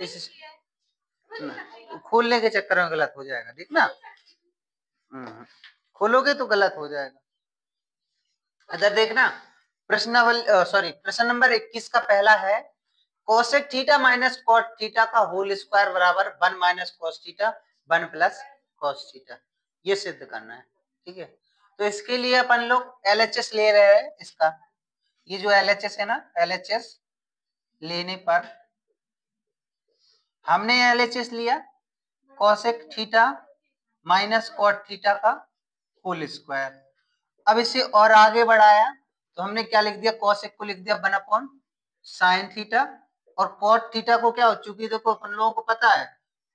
इस खोलने के चक्कर में गलत हो जाएगा, ठीक ना। खोलोगे तो गलत हो जाएगा। इधर देखना, प्रश्न नंबर 21 का पहला है cosec theta minus cot theta का होल स्क्वायर बराबर 1 minus cos theta 1 plus cos theta, ये सिद्ध करना है, ठीक है। तो इसके लिए अपन लोग एलएचएस ले रहे हैं इसका, ये जो एलएचएस है ना, एलएचएस लेने पर हमने एलएचएस लिया cosec theta minus cot theta का होल स्क्वायर। अब इसे और आगे बढ़ाया तो हमने क्या लिख दिया, कोसेक को लिख दिया 1 अपॉन साइन थीटा, और कॉट थीटा को क्या हो, चूंकि देखो अपन लोगों को पता है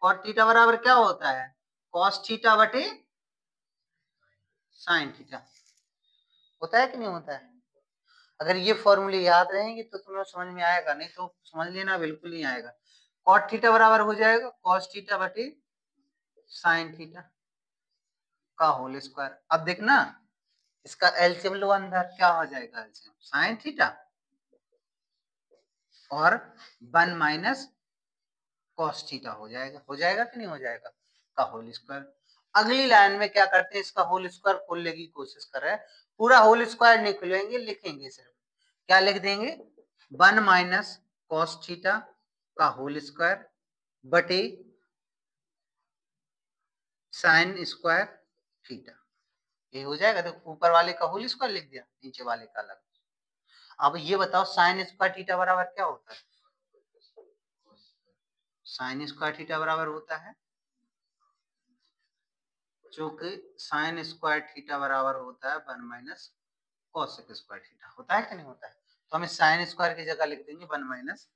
कॉट थीटा बराबर क्या होता है, कॉस थीटा बटे साइन थीटा, होता है कि नहीं होता है। अगर ये फॉर्मूले याद रहेंगे तो तुम्हें समझ में आएगा, नहीं तो समझ लेना बिल्कुल नहीं आएगा। कॉट थीटा बराबर हो जाएगा कॉस थीटा बटे साइन थीटा का होल स्क्वायर। अब देखना इसका एलसीएम लो अंदर, क्या हो जाएगा एलसीएम, साइन थीटा और 1 माइनस कॉस थीटा हो जाएगा कि नहीं हो जाएगा, का होल स्क्वायर। अगली लाइन में क्या करते हैं, इसका होल स्क्वायर खोलने की कोशिश कर रहे हैं, पूरा होल स्क्वायर नहीं खोलेंगे, लिखेंगे सिर्फ, क्या लिख देंगे 1 माइनस कॉस थीटा का होल स्क्वायर बटे साइन स्क्वायर थीटा, ये हो जाएगा। तो ऊपर वाले का होल स्क्वायर लिख दिया, नीचे वाले का अलग। अब ये बताओ साइन स्क्वायर थीटा बराबर क्या होता है, साइन स्क्वायर थीटा बराबर होता है, चूंकि साइन स्क्वायर थीटा बराबर होता है 1 माइनस कॉसेक स्क्वायर थीटा, होता है कि नहीं होता है। तो हम साइन स्क्वायर की जगह लिख देंगे 1 माइनस,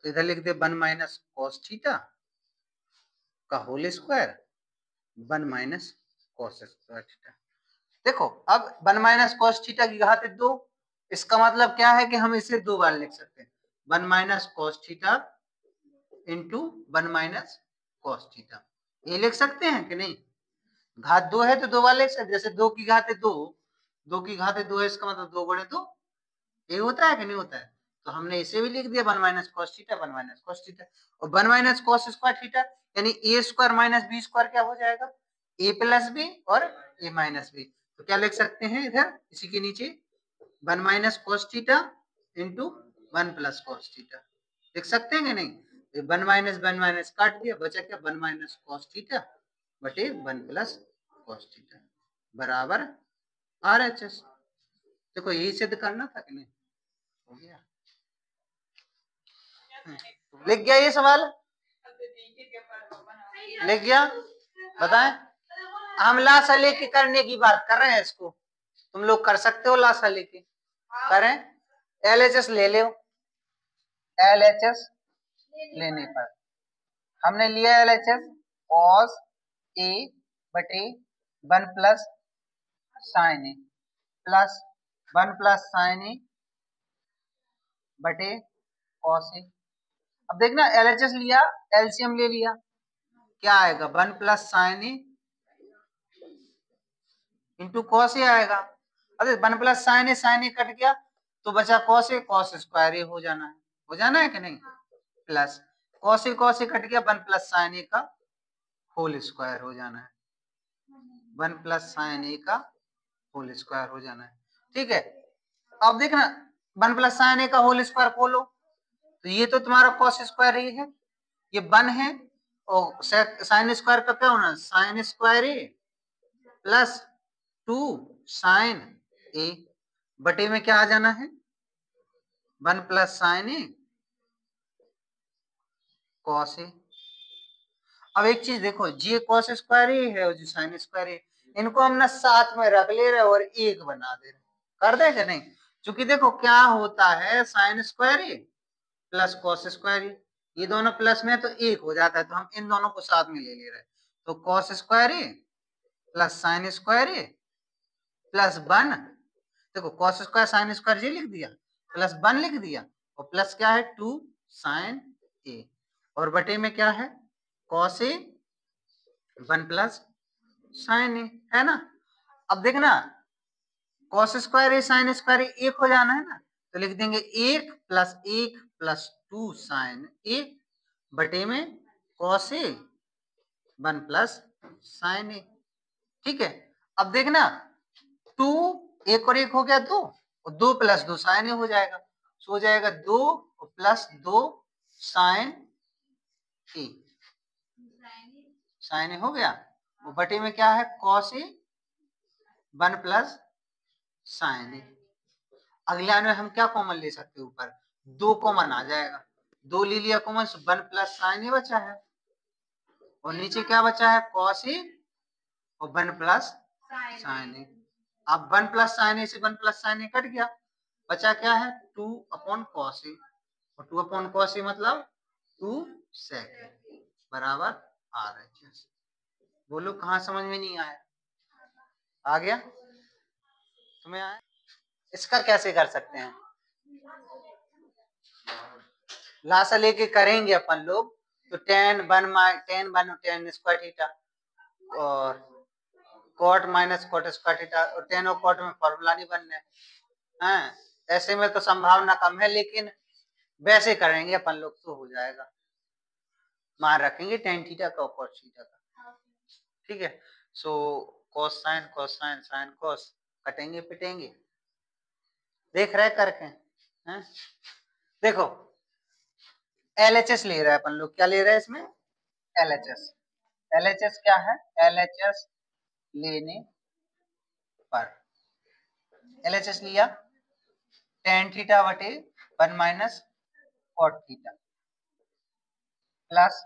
तो इधर लिख दे 1 माइनस कॉस थीटा का whole square 1 minus cos square theta. देखो अब 1 माइनस कॉस थीटा की घात 2, इसका मतलब क्या है कि हम इसे दो बार लिख सकते हैं, 1 minus cos theta into 1 minus cos theta, ये लिख सकते हैं कि नहीं। घात 2 है तो दो बार लिख सकते, जैसे 2 की घात 2, 2 की घात 2 है, इसका मतलब 2 गुणे 2, ये होता है कि नहीं होता है। तो हमने इसे भी लिख दिया 1 minus cos theta 1 minus cos theta, और 1 माइनस कॉस स्क्वायर थीटा यानी ए स्क्वायर माइनस बी स्क्वायर क्या हो जाएगा, ए प्लस बी और ए माइनस बी। तो क्या लिख सकते हैं इधर इसी के नीचे 1 minus cos theta into 1 plus cos theta, लिख सकते हैं कि नहीं। 1 माइनस काट दिया, बचा क्या 1 माइनस कॉस थीटा बटे 1 प्लस कॉस थीटा बराबर आरएचएस। देखो यही सिद्ध करना था कि नहीं, हो गया, लिख गया ये सवाल, लिख गया। बताएं, हम लासा लेके करने की बात कर रहे हैं, इसको तुम लोग कर सकते हो लासा लेके, करें। एलएचएस ले लो, एलएचएस लेने पर हमने लिया एलएचएस कॉस ए बटे 1 plus sign A plus 1 plus sign ए बटे कॉस ए। अब देखना एलएचएस लिया, एलसीएम ले लिया, क्या आएगा 1 plus sign A into cos A आएगा। अरे 1 प्लस साइन ए कट गया तो बचा कॉस ए, कॉस स्क्वायर ए हो जाना है कि नहीं, प्लस कॉस ए कट गया 1 प्लस साइन ए का होल स्क्वायर हो जाना है, 1 प्लस साइन ए का होल स्क्वायर हो जाना है, ठीक है। अब देखना 1 प्लस साइन ए का होल स्क्वायर खोलो तो ये तो तुम्हारा कॉस स्क्वायर ही है, ये 1 है, और साइन स्क्वायर का क्या होना, साइन स्क्वायर ए प्लस 2 साइन ए बटे में क्या आ जाना है 1 plus sign A cos A. अब एक चीज देखो, जी कॉस स्क्वायर ए है और जी साइन स्क्वायर ए, इनको हम ना साथ में रख ले रहे और एक बना दे रहे, कर दे कि नहीं। क्योंकि देखो क्या होता है साइन स्क्वायर ए प्लस कॉस स्क्वायर ए, ये दोनों प्लस में तो एक हो जाता है, तो हम इन दोनों को साथ में ले रहे हैं, तो कॉस स्क्वायर ए प्लस साइन स्क्वायर ए प्लस 1, देखो कॉस स्क्वायर साइन स्क्वायर ये लिख दिया, प्लस 1 लिख दिया, और प्लस क्या है 2 साइन ए, और बटे में क्या है कॉस ए 1 प्लस साइन ए, है ना। अब देखना कॉस स्क्वायर ए साइन स्क्वायर एक हो जाना है ना, तो लिख देंगे 1 प्लस 2 साइन ए बटे में कॉस ए 1 प्लस साइन ए। ठीक है, अब देखना 2 एक और एक हो गया 2 और 2 प्लस 2 साइन ए हो जाएगा, सो हो जाएगा 2 प्लस 2 साइन ए, साइन ए हो गया। वो बटे में क्या है कॉस ए 1 प्लस साइन ए। अगले में हम क्या कॉमन ले सकते हैं, ऊपर 2 कॉमन आ जाएगा, 2 ले लिया कॉमन, 1 प्लस साइन ए बचा है और नीचे क्या बचा है कॉस ए और 1 प्लस साइन ए। अब 1 प्लस साइन ए से 1 प्लस साइन ए कट गया, बचा क्या है 2 अपॉन कॉस ए और 2 अपॉन कॉस ए मतलब 2 सेक बराबर RHS। बोलो कहाँ समझ में नहीं आया? आ गया तुम्हें? आया? इसका कैसे कर सकते हैं, लासा लेके करेंगे अपन लोग तो tan 1 tan स्क्वायर थीटा और cot minus cot square theta और tan और cot में फॉर्मूला नहीं बनना है, ऐसे में तो संभावना कम है, लेकिन वैसे करेंगे अपन लोग तो हो जाएगा, मान रखेंगे tan थीटा का और cot थीटा का। ठीक है, सो cos sin sin cos कटेंगे पिटेंगे, देख रहे करके हैं? देखो LHS ले रहा है अपन लोग, क्या ले रहा है इसमें LHS। LHS क्या है, LHS लेने पर LHS लिया tan थीटा बटे 1 minus cot theta plus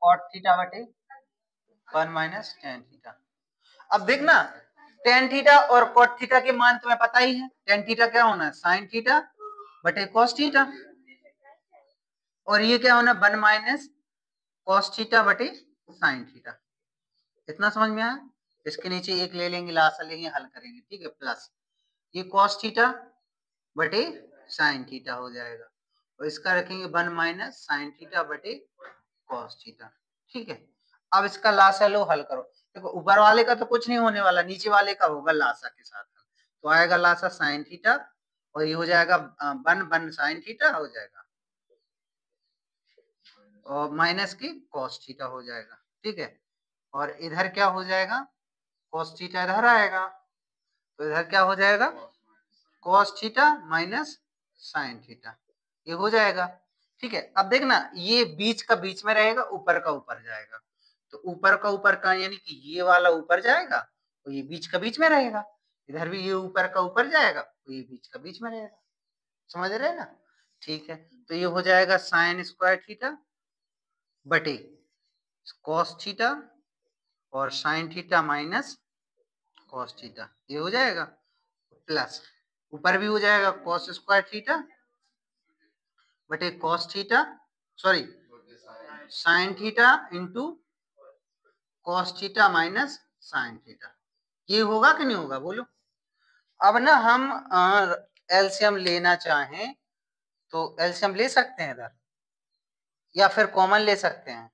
cot theta बटे 1 माइनस tan थीटा। अब देखना tan थीटा और cot थीटा के मान तुम्हें पता ही है, tan थीटा क्या होना है sin थीटा बटे cos थीटा और ये क्या होना 1 माइनस cos थीटा बटे sin थीटा। इतना समझ में आया? इसके नीचे एक ले लेंगे, लासा लेंगे, हल करेंगे। ठीक है, प्लस ये cos थीटा बटे sin थीटा हो जाएगा और इसका रखेंगे 1 माइनस sin थीटा बटे cos थीटा। ठीक है, अब इसका लासा लो, हल करो। देखो ऊपर वाले का तो कुछ नहीं होने वाला, नीचे वाले का होगा लासा के साथ, तो आएगा लासा sin थीटा और ये हो जाएगा 1 sin थीटा हो जाएगा और माइनस की cos थीटा हो जाएगा। ठीक है, और इधर क्या हो जाएगा cos थीटा इधर आएगा तो इधर क्या हो जाएगा cos theta minus sin theta, ये हो जाएगा। ठीक है, अब देखना ये बीच का बीच में रहेगा, ऊपर का ऊपर जाएगा, तो ऊपर का ऊपर का यानी कि ये वाला ऊपर जाएगा तो ये बीच का बीच में रहेगा, इधर भी ये ऊपर का ऊपर जाएगा तो ये बीच का बीच में रहेगा। समझ रहे हैं ना? ठीक है, तो ये हो जाएगा sin स्क्वायर थीटा बटे cos थीटा और sin theta minus cos theta, ये हो जाएगा प्लस ऊपर भी हो जाएगा cos स्क्वायर थीटा बटे cos theta sorry sin theta into cos theta minus sin theta. ये होगा कि नहीं होगा बोलो? अब ना हम एलसीएम लेना चाहें तो एलसीएम ले सकते हैं इधर या फिर कॉमन ले सकते हैं,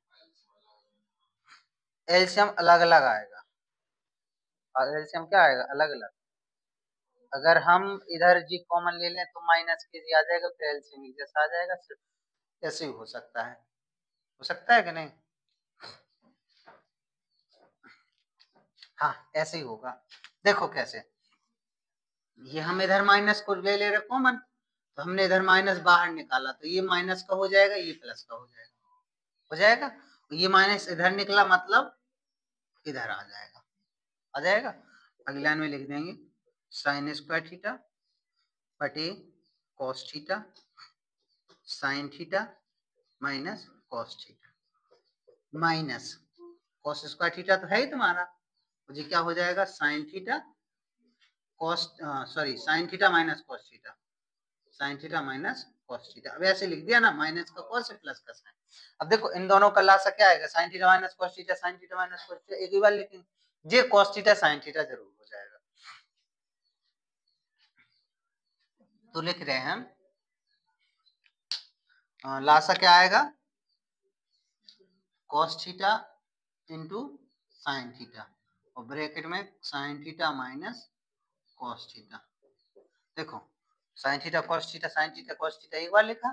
एलसीएम अलग अलग आएगा और एलसीएम क्या आएगा अलग अलग। अगर हम इधर जी कॉमन ले लें तो माइनस के जी आ जाएगा, फिर एलसीएम जैसा आ जाएगा, सिर्फ ऐसे ही हो सकता है, हो सकता है कि नहीं? हाँ ऐसे ही होगा। देखो कैसे, ये हम इधर माइनस को ले ले रहे कॉमन, तो हमने इधर माइनस बाहर निकाला तो ये माइनस का हो जाएगा, ये प्लस का हो जाएगा, हो जाएगा। ये माइनस इधर निकला मतलब इधर आ जाएगा, आ जाएगा। अगले लाइन में लिख देंगे साइन स्क्वायर थीटा बटे cos theta sine theta minus cos theta minus cos square theta तो है ही तुम्हारा, मुझे क्या हो जाएगा sine theta cos sorry sine theta minus cos theta, sine theta minus cos theta. अब ऐसे लिख दिया ना, माइनस का कॉस है प्लस का साइन। अब देखो इन दोनों का लासा क्या आएगा sign theta minus cos theta, sine theta minus cos theta, एक ही बार लिखेंगे, ये कॉस थीटा साइन थीटा जरूर हो जाएगा। तो लिख रहे हैं हम लासा क्या आएगा cos theta into sine theta और ब्रैकेट में sine theta minus cos theta. देखो sine theta cos theta sine theta cos theta एक बार लिखा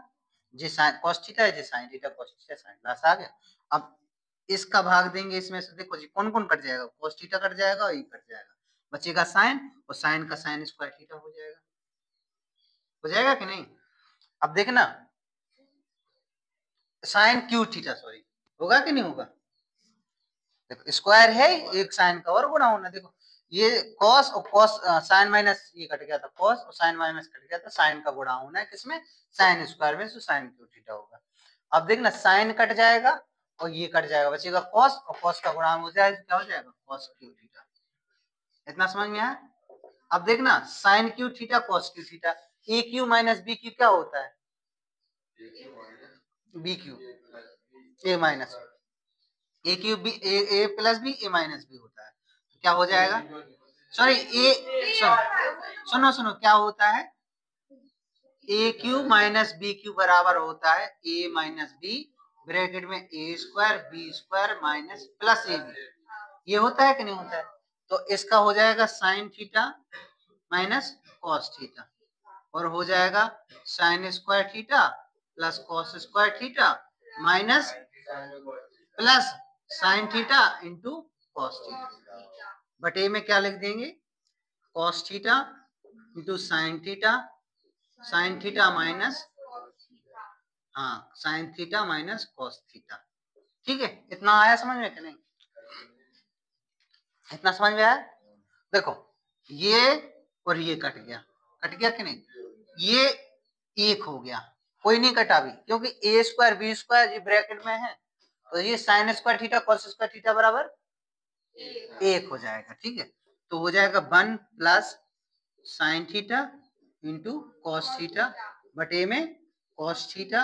जी साइन कॉस थीटा है, जी sine theta cos theta sine last आ गया। अब इसका भाग देंगे इसमें से, देखो जी कौन कौन कट जाएगा, कॉस थीटा कट जाएगा और ये कट जाएगा, बचेगा साइन, और साइन का साइन स्क्वायर थीटा हो जाएगा कि नहीं। अब देखना साइन क्यू थीटा सॉरी होगा कि नहीं होगा, देखो स्क्वायर है एक साइन का और गुणा होना, देखो ये कॉस और कॉस साइन माइनस ये कट गया था, कॉस और साइन माइनस कट गया था, साइन का गुणा होना है किसमें, साइन स्क्वायर में, तो साइन क्यू थीटा होगा। अब देखना साइन कट जाएगा और ये कट जाएगा, बचेगा कॉस, और कॉस का गुणा हो जाएगा, क्या हो जाएगा कॉस क्यू थीटा। इतना समझ में आया। अब देखना sine cube theta cos cube theta, A cube minus B cube क्या होता है, B cube A minus, A cube B A plus B A minus B होता है, तो क्या हो जाएगा, सॉरी ए सुनो सुनो क्या होता है, A cube minus B cube बराबर होता है ए माइनस बी ब्रैकेट में A square B square minus plus A B, ये होता है कि नहीं होता है। तो इसका हो जाएगा sine theta minus cos theta, और हो जाएगा sine square theta plus cos square theta minus plus sine theta into cos theta, बटे में क्या लिख देंगे cos theta into sine theta minus, हाँ sine theta minus cos theta. ठीक है, इतना आया समझ में कि नहीं, इतना समझ में आया। देखो ये और ये कट गया कि नहीं, ये एक हो गया, कोई नहीं कटा भी क्योंकि ए स्क्वायर बी स्क्वायर ये ब्रैकेट में है, तो ये sign square theta cos square theta बराबर एक हो जाएगा। ठीक है, तो हो जाएगा 1 plus sine theta into cos theta बटे में cos theta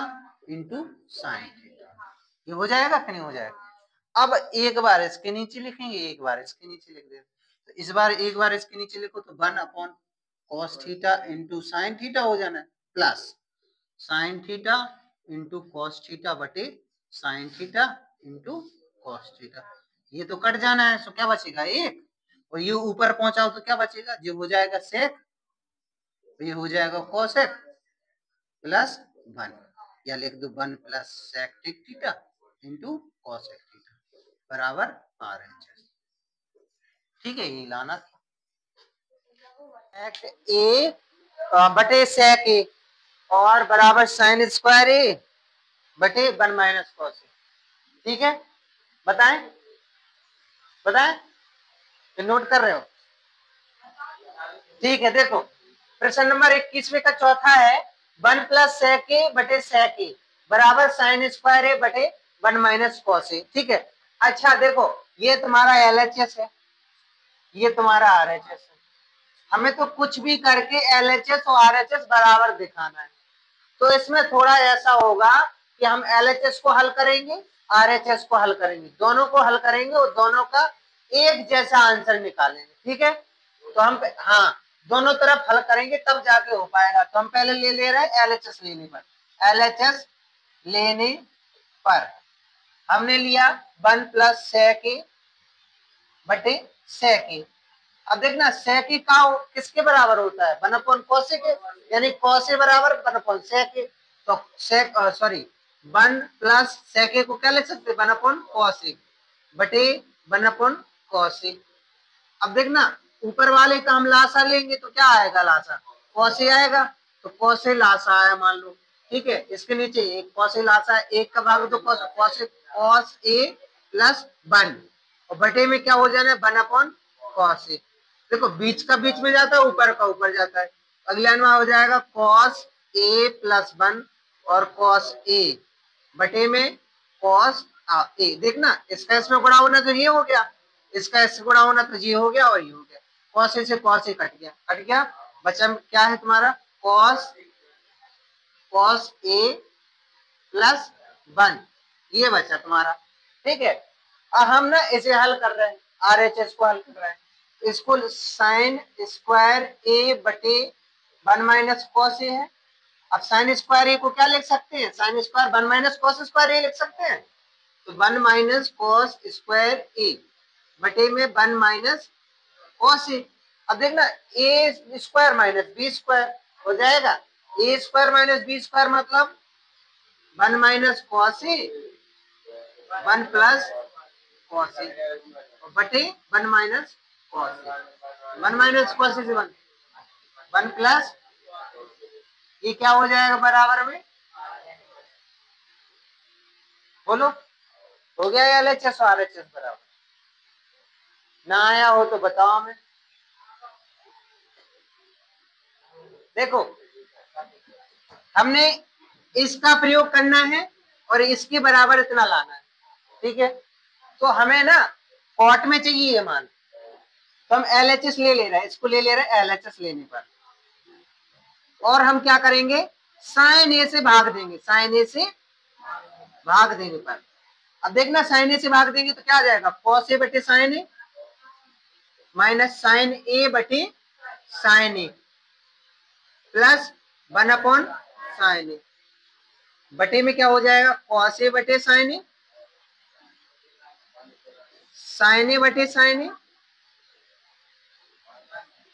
into sine theta, ये हो जाएगा कि नहीं हो जाएगा। अब एक बार इसके नीचे लिखेंगे एक बार इसके नीचे लिख देंगे, तो इस बार एक बार इसके नीचे लिखो तो 1 upon cos theta into sine theta हो जाना है plus sine theta into cos theta बटे sine theta into cos theta, ये तो कट जाना है, तो क्या बचेगा एक, और ये ऊपर पहुंचाओ तो क्या बचेगा, जो हो जाएगा सेक, ये हो जाएगा कोसेक प्लस 1, या लिख दो 1 plus sec theta into cosec theta बराबर RHS। ठीक है, ये लाना था ए बटे सेक ए और बराबर साइन स्क्वायर ए बटे 1 माइनस कॉस ए। ठीक है, बताएं नोट कर रहे हो। ठीक है, देखो प्रश्न नंबर 21 का चौथा है 1 प्लस सेक ए बटे सेक ए बराबर साइन स्क्वायर ए बटे 1 माइनस कॉस ए। ठीक है, अच्छा देखो ये तुम्हारा LHS है, ये तुम्हारा RHS है, हमें तो कुछ भी करके LHS और RHS बराबर दिखाना है, तो इसमें थोड़ा ऐसा होगा कि हम LHS को हल करेंगे RHS को हल करेंगे, दोनों को हल करेंगे और दोनों का एक जैसा आंसर निकालेंगे। ठीक है, तो हम हाँ दोनों तरफ हल करेंगे तब जाके हो पाएगा। तो हम पहले ले रहे हैं LHS लेने पर, LHS लेने पर हमने लिया 1 प्लस सेक ए बटे सेक ए। अब देखना सेक ए का किसके बराबर होता है 1 अपॉन कॉस ए के, यानी कॉस ए बराबर 1 अपॉन सेक ए, तो सेक सॉरी 1 प्लस सेक ए को क्या लिख सकते हैं 1 अपॉन कॉस ए बटे 1 अपॉन कॉस ए। अब देखना ऊपर वाले का हम लासा लेंगे तो क्या आएगा लासा कॉस ए आएगा, तो कॉस ए लासा आया मान लो। ठीक है, इसके नीचे एक कॉस ए लासा है, एक का भाग दो कॉस ए प्लस 1 और बटे में क्या हो जाना है 1 अपॉन कॉस ए। देखो बीच का बीच में जाता है ऊपर का ऊपर जाता है, अगले लाइन में हो जाएगा कॉस ए प्लस 1 और कॉस ए बटे में कॉस ए। देखना इसका इसमें गुणा होना तो ये हो गया, इसका इससे गुणा होना तो ये हो गया और ये हो गया, कॉस ए से कॉस ए कट गया बचा क्या है तुम्हारा कॉस ए प्लस 1 ये बचा तुम्हारा। ठीक है, अब हम ना इसे हल कर रहे हैं RHS को हल कर रहे हैं, इसको साइन स्क्वायर ए बटे 1 माइनस कॉस ए है। अब साइन स्क्वायर ए को क्या लिख सकते हैं sine square 1 minus cos square A लिख सकते हैं, तो 1 माइनस कॉस स्क्वायर ए बटे में 1 माइनस कॉस ए। अब देखना ए स्क्वायर माइनस बी स्क्वायर हो जाएगा, ए स्क्वायर माइनस बी स्क्वायर मतलब वन माइनस कॉस ए, वन प्लस कॉस ए बटे वन माइनस कॉस ए, वन माइनस कॉस ए से वन, वन प्लस ये क्या हो जाएगा बराबर में, बोलो हो गया या LHS और RHS बराबर? ना आया हो तो बताओ हमें। देखो हमने इसका प्रयोग करना है और इसके बराबर इतना लाना है, ठीक है। तो हमें ना कॉट में चाहिए ये मान, तो हम LHS ले रहे हैं, इसको ले रहे हैं LHS लेने पर, और हम क्या करेंगे साइन ए से भाग देंगे, साइन ए से भाग देने पर। अब देखना साइन ए से भाग देंगे तो क्या आ जाएगा, कॉस ए बटे साइन ए माइनस साइन ए बटे sign A plus one upon sine ए बटे में क्या हो जाएगा कॉस ए बटे साइन ए, साइन ए बटे साइन ए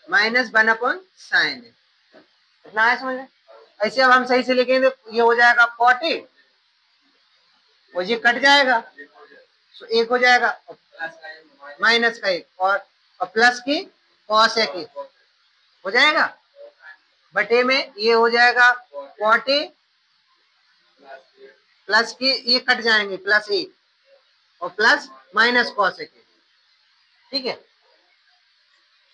माइनस वन अपॉन साइन ए, इतना है समझ में। ऐसे अब हम सही से लिखेंगे ये हो जाएगा कॉट ए और ये कट जाएगा तो एक हो जाएगा माइनस का एक और प्लस की कॉस ए की हो जाएगा बटे में ये हो जाएगा कॉट ए प्लस की ये कट जाएंगे प्लस ए और प्लस माइनस कॉस ए की, ठीक है।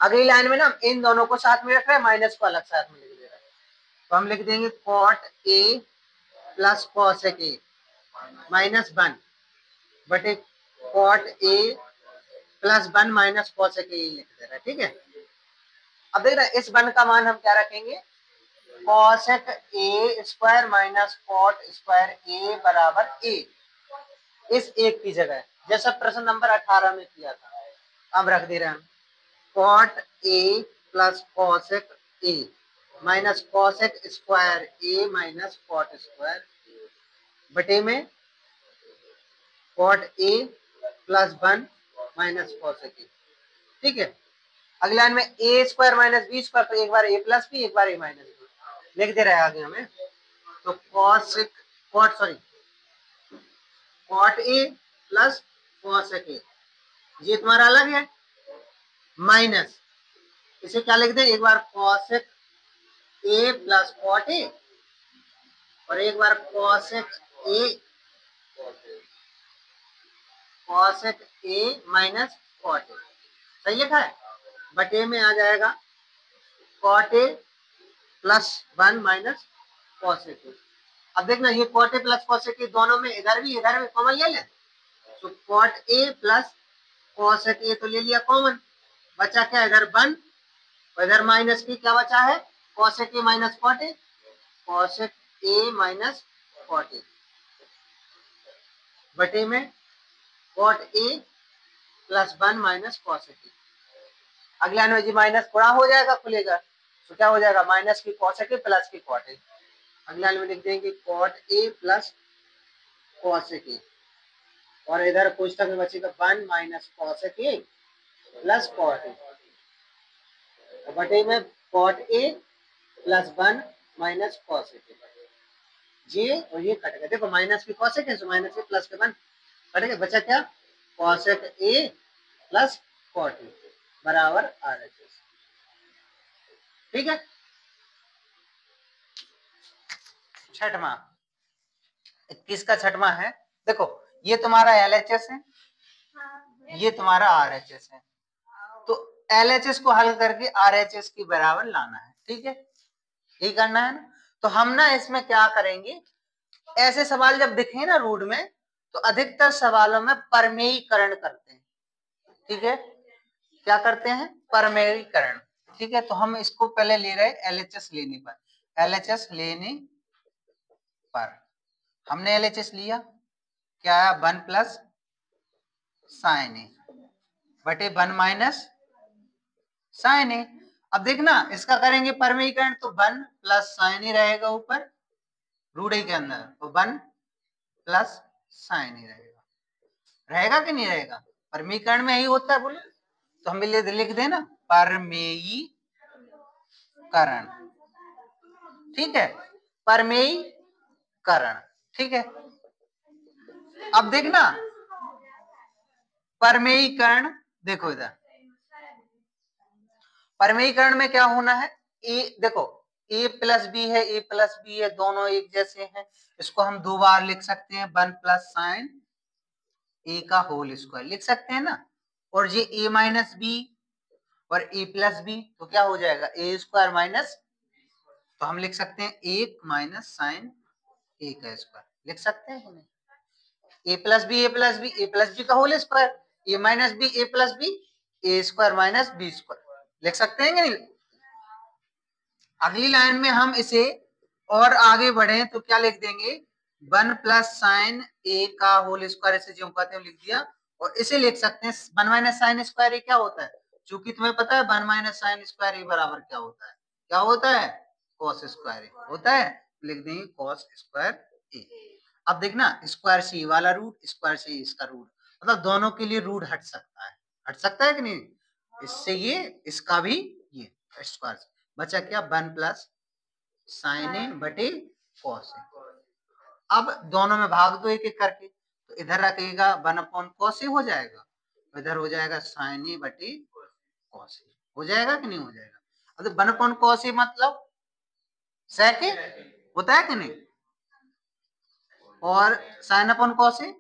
अगली लाइन में ना इन दोनों को साथ में रख रहे हैं, माइनस को अलग साथ में लिख दे रहे हैं, तो हम लिख देंगे cot A plus cos A minus one बटे cot A plus one minus cos A लिख दे रहा है, ठीक है। अब देख रहे हैं इस वन का मान हम क्या रखेंगे, cosec A square minus cot square A बराबर ए, इस एक की जगह जैसा प्रश्न नंबर 18 में किया था अब रख दे रहे हैं cot A plus cosec A minus cosec square A minus cot square बटे में cot A plus one minus cosec A, ठीक है। अगली लाइन में A square minus B square, तो एक बार ए प्लस बी एक बार ए माइनस बी लिख दे रहा है आगे हमें, तो cosec cot sorry cot A plus cosec A ये तुम्हारा अलग है माइनस इसे क्या लिख दे एक बार cosec A plus cot A और एक बार cosec A minus cot A, सही लिखा है, बटे में आ जाएगा cot A plus one minus cosec A. अब देखना ये cot A plus cosec A दोनों में इधर भी कॉमन ले लें, तो cot A plus cosec A तो ले लिया कॉमन, बचा क्या इधर वन और इधर माइनस की क्या बचा है cosec A minus cot A, cosec A minus cot A बटे में cot A plus one minus cosec A. अगला में जी माइनस थोड़ा हो जाएगा खुलेगा तो क्या हो जाएगा माइनस की कॉसेक ए प्लस की कॉट ए, अगला में लिख देंगे cot A plus cosec A और इधर कोष्टक में बचेगा one minus cosec A plus cot A बटे में cot A plus one minus cosec A, ये और ये कट गया, देखो माइनस की कॉसेक है तो माइनस के प्लस के वन कट गया, बचा क्या cosec A plus cot A बराबर RHS, ठीक है। छठवां 21 का छठवां है, देखो ये तुम्हारा LHS है ये तुम्हारा RHS है, तो LHS को हल करके RHS की बराबर लाना है, ठीक है, यही करना है ना। तो हम ना इसमें क्या करेंगे ऐसे सवाल जब दिखे ना रूट में तो अधिकतर सवालों में परमेयीकरण करते हैं, ठीक है, क्या करते हैं परमेयीकरण, ठीक है। तो हम इसको पहले ले रहे हैं LHS लेने पर, LHS लेने पर हमने LHS लिया क्या आया वन प्लस साइन ए बटे वन माइनस साइन ए। अब देखना इसका करेंगे परमेयीकरण तो वन प्लस साइन ए रहेगा ऊपर रूट ए के अंदर, तो वन प्लस साइन ए रहेगा कि नहीं रहेगा, परमेयीकरण में यही होता है बोले, तो हम लिख देना परमेयीकरण, ठीक है, परमेयीकरण, ठीक है, अब देखना परमेयीकरण, देखो इधर परमेयीकरण में क्या होना है, ए देखो a प्लस बी है, a प्लस बी है, दोनों एक जैसे हैं, इसको हम दो बार लिख सकते हैं, 1 प्लस साइन ए का होल स्क्वायर लिख सकते हैं ना, और ये a माइनस बी और a प्लस बी, तो क्या हो जाएगा ए स्क्वायर माइनस, तो हम लिख सकते हैं 1 माइनस साइन ए का स्क्वायर लिख सकते हैं कि नहीं, ए plus B A plus B A plus b का whole square, A minus B A plus B A square minus B square लिख सकते हैं कि नहीं। अगली लाइन में हम इसे और आगे बढ़े तो क्या लिख देंगे, 1 प्लस साइन ए का होल स्क्वायर, इसे जो कहते हैं लिख दिया, और इसे लिख सकते हैं 1 माइनस साइन स्क्वायर ए क्या होता है, चूंकि तुम्हें पता है 1 माइनस साइन स्क्वायर ए बराबर क्या होता है, क्या होता है, कॉस स्क्वायर ए होता है, लिख देंगे कॉस स्क्वायर ए। अब देखना स्क्वायर से वाला रूट, स्क्वायर से इसका रूट, मतलब दोनों के लिए रूट हट सकता है कि नहीं, इससे ये इसका भी ये स्क्वायर से बचा क्या, 1 प्लस साइन ए बटे कॉस ए। अब दोनों में भाग दो एक एक करके, तो इधर रखिएगा 1 अपॉन कॉस ए हो जाएगा, इधर हो जाएगा साइन ए बटे कॉस ए, हो जाएगा कि नहीं हो जाएगा। अब 1 अपॉन कॉस ए मतलब सेक ए होता है कि नहीं, और साइन अपॉन कॉस ए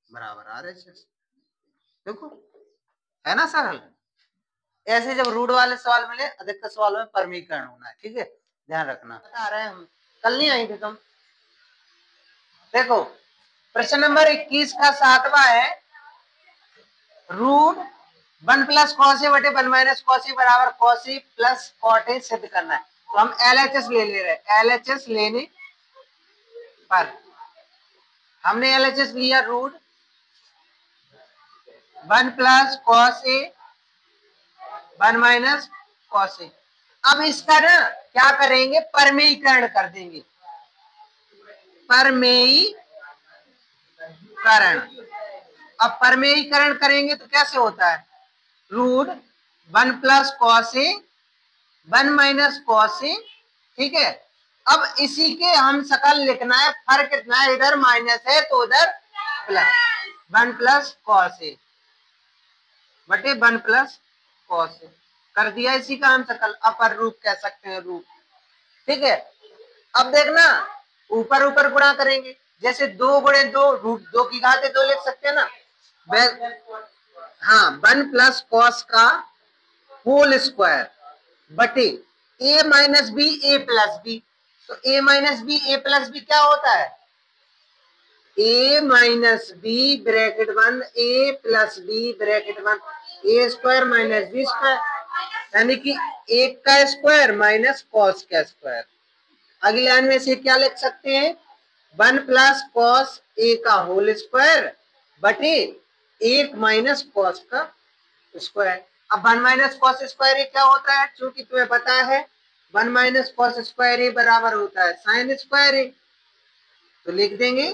बराबर आर एच एस, देखो है ना सरल। ऐसे जब रूट वाले सवाल मिले, अधिकतर सवालों में परमीकरण होना है, ठीक है, ध्यान रखना। बता रहे हैं हम, कल नहीं आई थी तुम, देखो प्रश्न नंबर 21 का 7वां है, रूट 1 प्लस कॉस ए बटे 1 माइनस कॉस ए बराबर cos A plus cot A सिद्ध करना है। तो हम एलएचएस ले रहे हैं, एलएचएस लेने पर हमने एलएचएस लिया रूट 1 प्लस कॉस ए 1 माइनस कॉस ए। अब इसका ना क्या करेंगे, परमेयीकरण कर देंगे, परमेयीकरण। अब परमेयीकरण करेंगे तो कैसे होता है, रूट 1 प्लस कॉस ए 1 माइनस कॉस ए, ठीक है। अब इसी के हम सकल लिखना है, फर्क इतना है इधर माइनस है तो उधर प्लस, 1 प्लस कॉस ए बटे 1 प्लस कॉस ए कर दिया, इसी का हम सकल अपर रूप कह सकते हैं, रूप, ठीक है। अब देखना ऊपर ऊपर गुणा करेंगे, जैसे 2 गुणे 2 रूट 2 की घात 2 लिख सकते हैं ना, हाँ 1 प्लस कॉस का होल स्क्वायर बटे ए minus B A plus B, तो ए minus B A plus B क्या होता है, A minus B bracket 1 A plus B bracket 1 A square minus B square, यानी कि 1 का स्क्वायर माइनस कॉस का स्क्वायर। अगली लाइन में से क्या लिख सकते हैं, 1 प्लस कॉस ए का होल स्क्वायर बटे 1 माइनस कॉस का स्क्वायर। अब 1 माइनस कॉस स्क्वायर ए क्या होता है, क्योंकि तुम्हें पता है 1 माइनस कॉस स्क्वायर ए बराबर होता है साइन स्क्वायर ए, तो लिख देंगे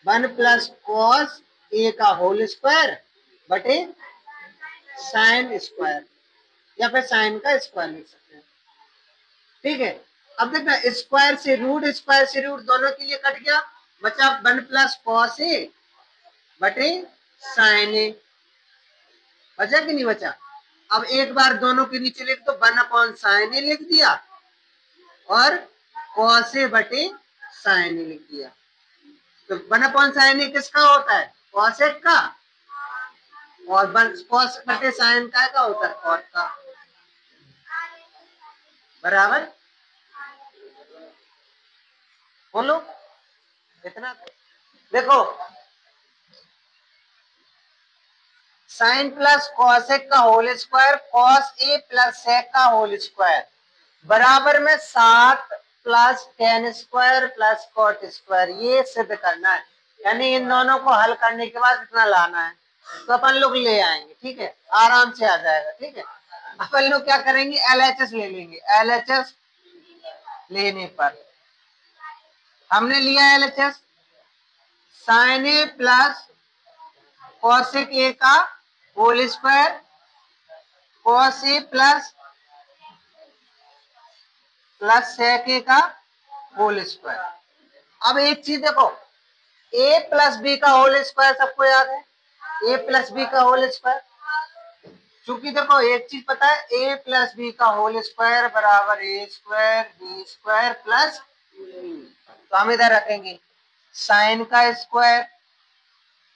1 प्लस कॉस ए का होल स्क्वायर बटे साइन स्क्वायर, या फिर साइन का स्क्वायर लिख सकते हैं, ठीक है। अब देखना स्क्वायर से रूट दोनों के लिए कट गया, बचा 1 प्लस कॉस ए बटे साइन ए, बचा कि नहीं बचा। अब एक बार दोनों के नीचे लिख दो, 1 अपॉन साइन ए लिख दिया और कॉस ए बटे साइन ए लिख दिया, तो 1 अपॉन साइन ए किसका होता है, कॉस ए का, और कॉस बटे साइन का होता है कॉट का, बराबर, बोलो इतना। देखो साइन प्लस कॉसेक का whole square cos A plus sec का होल स्क्वायर बराबर में 7 plus tan square plus cot square, ये सिद्ध करना है, यानी इन दोनों को हल करने के बाद इतना लाना है, तो अपन लोग ले आएंगे, ठीक है, आराम से आ जाएगा, ठीक है। अपन लोग क्या करेंगे, एलएचएस ले लेंगे, एलएचएस लेने पर हमने लिया LHS sine A plus cosec A का whole square cos A plus sec A का होल स्क्वायर। अब एक चीज देखो, a प्लस बी का होल स्क्वायर सबको याद है, a प्लस बी का होल स्क्वायर। क्योंकि देखो एक चीज पता है, a प्लस बी का होल स्क्वायर बराबर a square B square plus, तो हम इधर रखेंगे साइन का स्क्वायर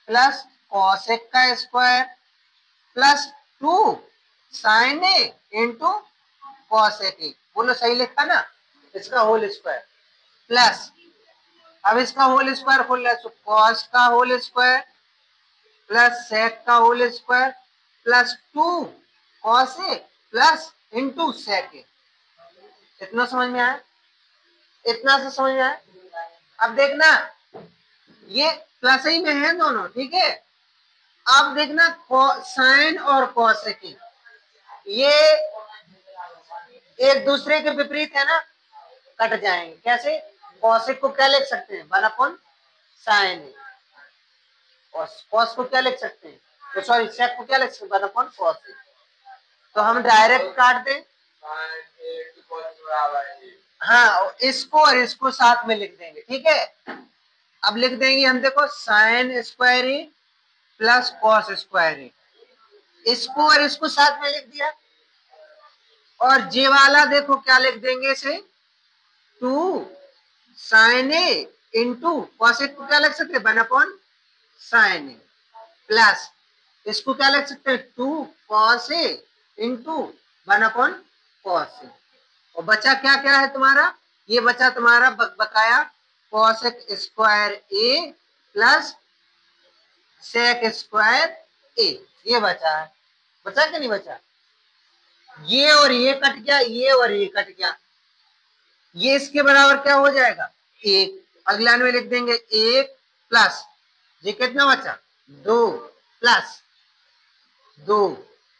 प्लस कॉसेक का square plus 2 sine A into cosec A. बोलो सही लिखा ना, इसका होल स्क्वायर प्लस, अब इसका होल स्क्वायर खोल रहा है तो कॉस का होल स्क्वायर प्लस सेक का whole square plus 2 cos A plus into sec ए। इतना समझ में आया? इतना से समझ में आया? अब देखना ये प्लस ही में है दोनों, ठीक है। अब देखना साइन और कॉसेक ये एक दूसरे के विपरीत है ना, कट जाएंगे। कैसे? कॉसेक को क्या लिख सकते हैं, 1 अपॉन साइन ए, और कॉस को क्या लिख सकते हैं, तो सॉरी सेक को क्या लिख सकते हैं, 1 अपॉन कॉस ए। तो हम डायरेक्ट काट दें, हाँ इसको और इसको साथ में लिख देंगे, ठीक है। अब लिख देंगे हम, देखो साइन स्क्वायर ए प्लस कॉस स्क्वायर ए, इसको और इसको साथ में लिख दिया। और जे वाला देखो क्या लिख देंगे इसे, 2 साइन ए इंटू कॉसेक को क्या लिख सकते हैं, 1 अपॉन साइन ए प्लस इसको क्या लिख सकते हैं, 2 cos A into 1 upon cos A. और बचा क्या क्या है तुम्हारा, ये बचा तुम्हारा बकाया कॉसेक स्क्वायर ए प्लस सेक स्क्वायर ए, ये बचा है। बचा कि नहीं बचा? ये और ये कट गया, ये और ये कट गया, ये इसके बराबर क्या हो जाएगा, 1। अगला में लिख देंगे 1 प्लस ये कितना बचा, 2 प्लस 2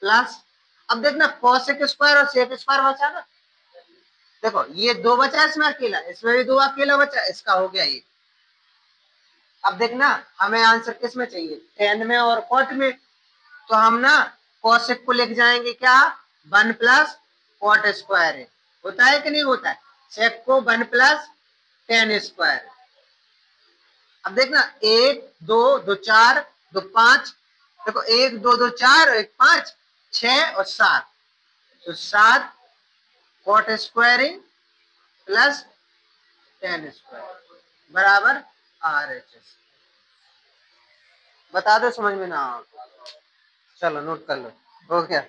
प्लस, अब देखना कॉसेक स्क्वायर और सेक स्क्वायर बचा ना, देखो ये 2 बचा इसमें अकेला, इसमें भी 2 अकेला बचा, इसका हो गया ये। अब देखना हमें आंसर किस में चाहिए, टेन में और कॉट में, तो हम ना कॉसेक को लिख जाएंगे क्या, 1 प्लस कॉट स्क्वायर है, होता है कि नहीं होता है, सेक को 1 प्लस टेन स्क्वायर। अब देखना 1 2 2 4 2 5, देखो 1 2 2 4 1 5 6 और 7, तो 7 cot square plus tan square बराबर RHS। बता दो समझ में ना आओ, चलो नोट कर लो, हो गया।